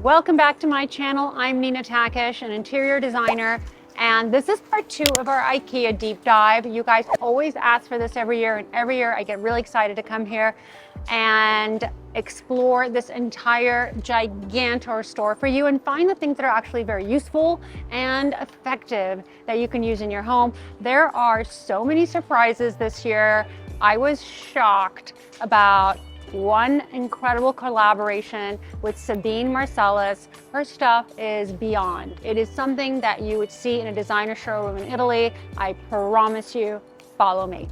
Welcome back to my channel. I'm Nina Takesh, an interior designer, and this is part 2 of our IKEA deep dive. You guys always ask for this every year, and every year I get really excited to come here and explore this entire gigantor store for you and find the things that are actually very useful and effective that you can use in your home. There are so many surprises this year. I was shocked about one incredible collaboration with Sabine Marcelis. Her stuff is beyond. It is something that you would see in a designer showroom in Italy. I promise you, follow me.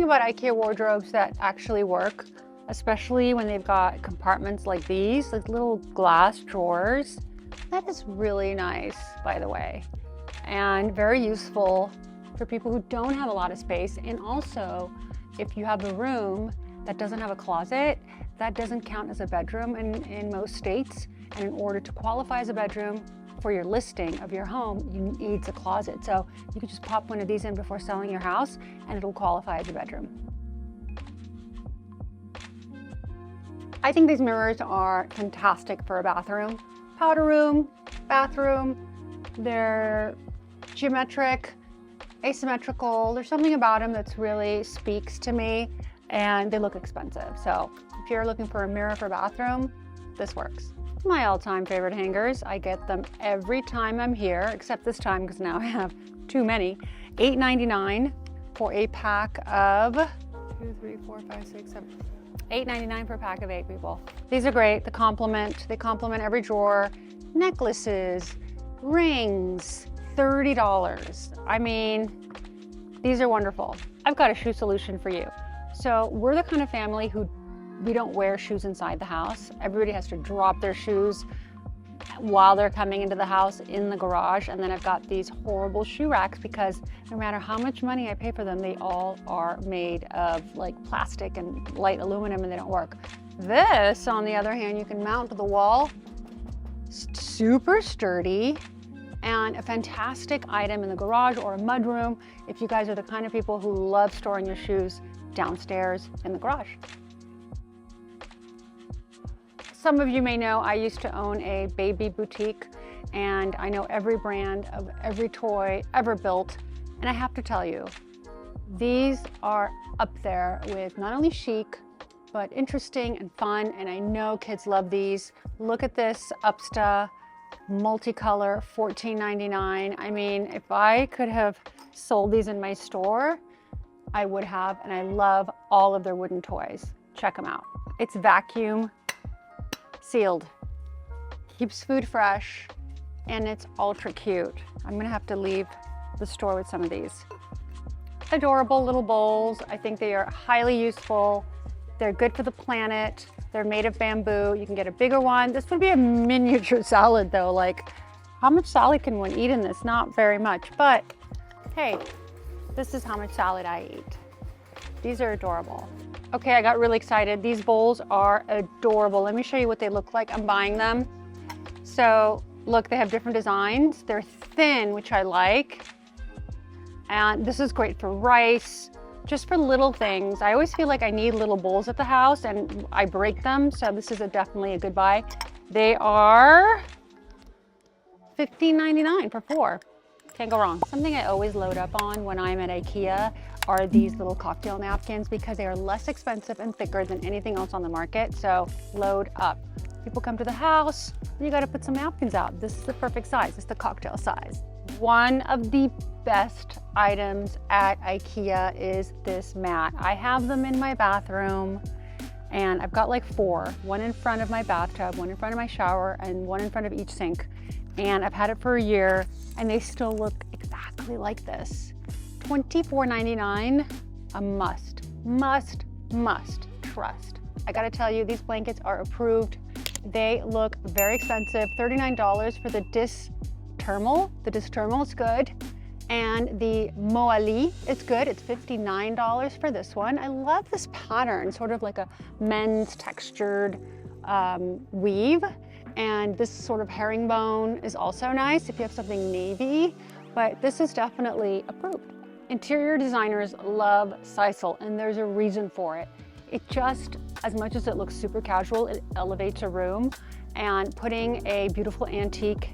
About IKEA wardrobes that actually work, especially when they've got compartments like these, like little glass drawers. That is really nice, by the way, and very useful for people who don't have a lot of space. And also, if you have a room that doesn't have a closet, that doesn't count as a bedroom in most states. And in order to qualify as a bedroom for your listing of your home, you need a closet. So you can just pop one of these in before selling your house and it'll qualify as a bedroom. I think these mirrors are fantastic for a bathroom. Powder room, bathroom, they're geometric, asymmetrical. There's something about them that really speaks to me, and they look expensive. So if you're looking for a mirror for a bathroom, this works. My all-time favorite hangers. I get them every time I'm here, except this time because now I have too many. $8.99 for a pack of 2, 3, 4, 5, 6, 7. $8.99 for a pack of 8, people. These are great. They complement every drawer. Necklaces, rings, $30. I mean, these are wonderful. I've got a shoe solution for you. So we're the kind of family who we don't wear shoes inside the house. Everybody has to drop their shoes while they're coming into the house in the garage. And then I've got these horrible shoe racks because no matter how much money I pay for them, they all are made of like plastic and light aluminum and they don't work. This, on the other hand, you can mount to the wall. Super sturdy and a fantastic item in the garage or a mudroom if you guys are the kind of people who love storing your shoes downstairs in the garage. Some of you may know I used to own a baby boutique, and I know every brand of every toy ever built. And I have to tell you, these are up there with not only chic, but interesting and fun. And I know kids love these. Look at this UPPPSTÅ multicolor, $14.99. I mean, if I could have sold these in my store, I would have. And I love all of their wooden toys. Check them out. It's vacuum sealed, keeps food fresh, and it's ultra cute. I'm gonna have to leave the store with some of these. Adorable little bowls. I think they are highly useful. They're good for the planet. They're made of bamboo. You can get a bigger one. This would be a miniature salad though. Like, how much salad can one eat in this? Not very much, but hey, this is how much salad I eat. These are adorable. Okay, I got really excited. These bowls are adorable. Let me show you what they look like. I'm buying them. So look, they have different designs. They're thin, which I like. And this is great for rice, just for little things. I always feel like I need little bowls at the house and I break them. So this is definitely a good buy. They are $15.99 for 4. Can't go wrong. Something I always load up on when I'm at IKEA are these little cocktail napkins because they are less expensive and thicker than anything else on the market. So load up. People come to the house, and you got to put some napkins out. This is the perfect size. It's the cocktail size. One of the best items at IKEA is this mat. I have them in my bathroom, and I've got like 4. One in front of my bathtub, one in front of my shower, and one in front of each sink. And I've had it for a year, and they still look exactly like this. $24.99, a must trust. I gotta tell you, these blankets are approved. They look very expensive, $39 for the DYSTERMAL. The DYSTERMAL is good. And the MOALIE is good. It's $59 for this one. I love this pattern, sort of like a men's textured weave. And this sort of herringbone is also nice if you have something navy, but this is definitely approved. Interior designers love sisal, and there's a reason for it. It just, as much as it looks super casual, it elevates a room, and putting a beautiful antique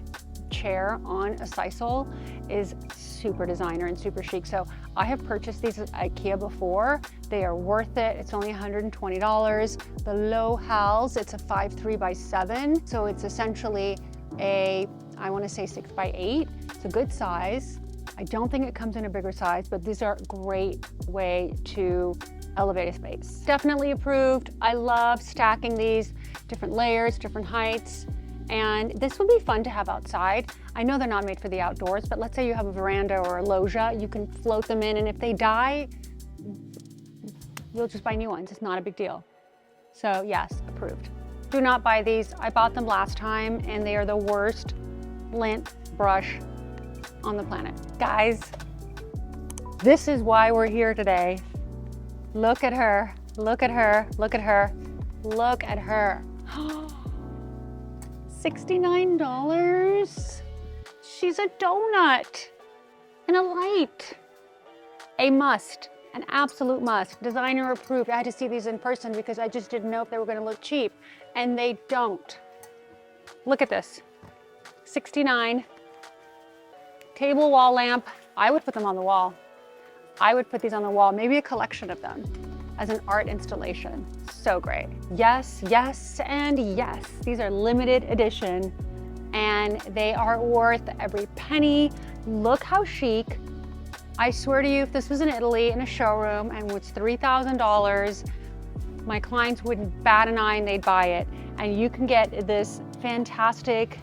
chair on a sisal is super designer and super chic. So I have purchased these at Ikea before. They are worth it. It's only $120. The LOHALS, it's a 5'3" by 7. So it's essentially a, I want to say 6 by 8. It's a good size. I don't think it comes in a bigger size, but these are a great way to elevate a space. Definitely approved. I love stacking these, different layers, different heights. And this would be fun to have outside. I know they're not made for the outdoors, but let's say you have a veranda or a loggia, you can float them in, and if they die, we'll just buy new ones. It's not a big deal. So yes, approved. Do not buy these. I bought them last time, and they are the worst lint brush on the planet. Guys, this is why we're here today. Look at her, look at her, look at her, look at her. $69. She's a donut and a light. A must, an absolute must. Designer approved. I had to see these in person because I just didn't know if they were going to look cheap, and they don't. Look at this. $69. Table wall lamp. I would put them on the wall. I would put these on the wall, maybe a collection of them as an art installation. So great. Yes, yes, and yes. These are limited edition, and they are worth every penny. Look how chic. I swear to you, if this was in Italy in a showroom and was $3,000, my clients wouldn't bat an eye and they'd buy it. And you can get this fantastic,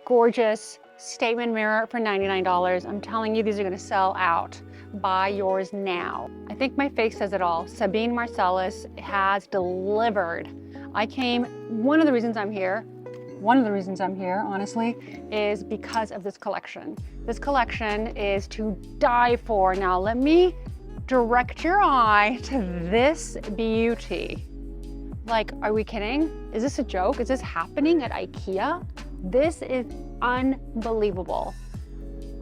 gorgeous statement mirror for $99. I'm telling you, these are gonna sell out. Buy yours now. I think my face says it all. Sabine Marcelis has delivered. One of the reasons I'm here, honestly, is because of this collection. This collection is to die for. Now let me direct your eye to this beauty. Like, are we kidding? Is this a joke? Is this happening at Ikea? This is unbelievable.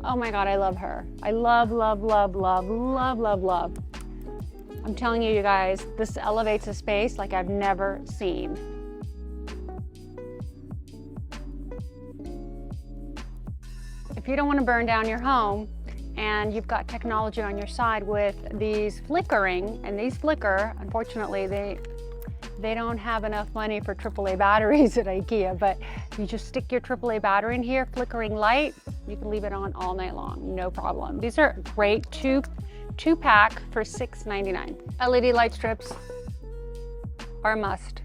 Oh my God, I love her. I love, love, love, love, love, love, love. I'm telling you, you guys, this elevates a space like I've never seen. If you don't want to burn down your home and you've got technology on your side with these flickering, and these flicker, unfortunately, they don't have enough money for AAA batteries at Ikea, but you just stick your AAA battery in here, flickering light, you can leave it on all night long, no problem. These are great, two pack for $6.99. LED light strips are a must.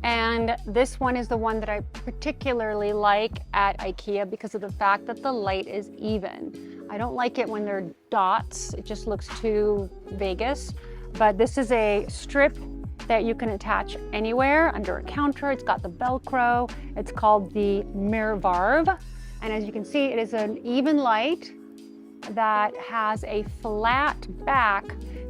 And this one is the one that I particularly like at Ikea because of the fact that the light is even. I don't like it when they're dots, it just looks too Vegas, but this is a strip that you can attach anywhere under a counter. It's got the Velcro. It's called the MYRVARV. And as you can see, it is an even light that has a flat back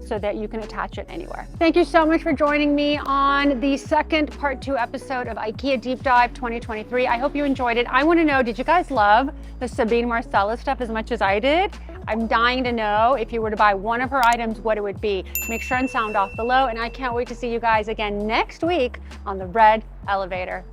so that you can attach it anywhere. Thank you so much for joining me on the second part 2 episode of Ikea Deep Dive 2023. I hope you enjoyed it. I want to know, did you guys love the Sabine Marcelis stuff as much as I did? I'm dying to know if you were to buy one of her items, what it would be. Make sure and sound off below, and I can't wait to see you guys again next week on the Red Elevator.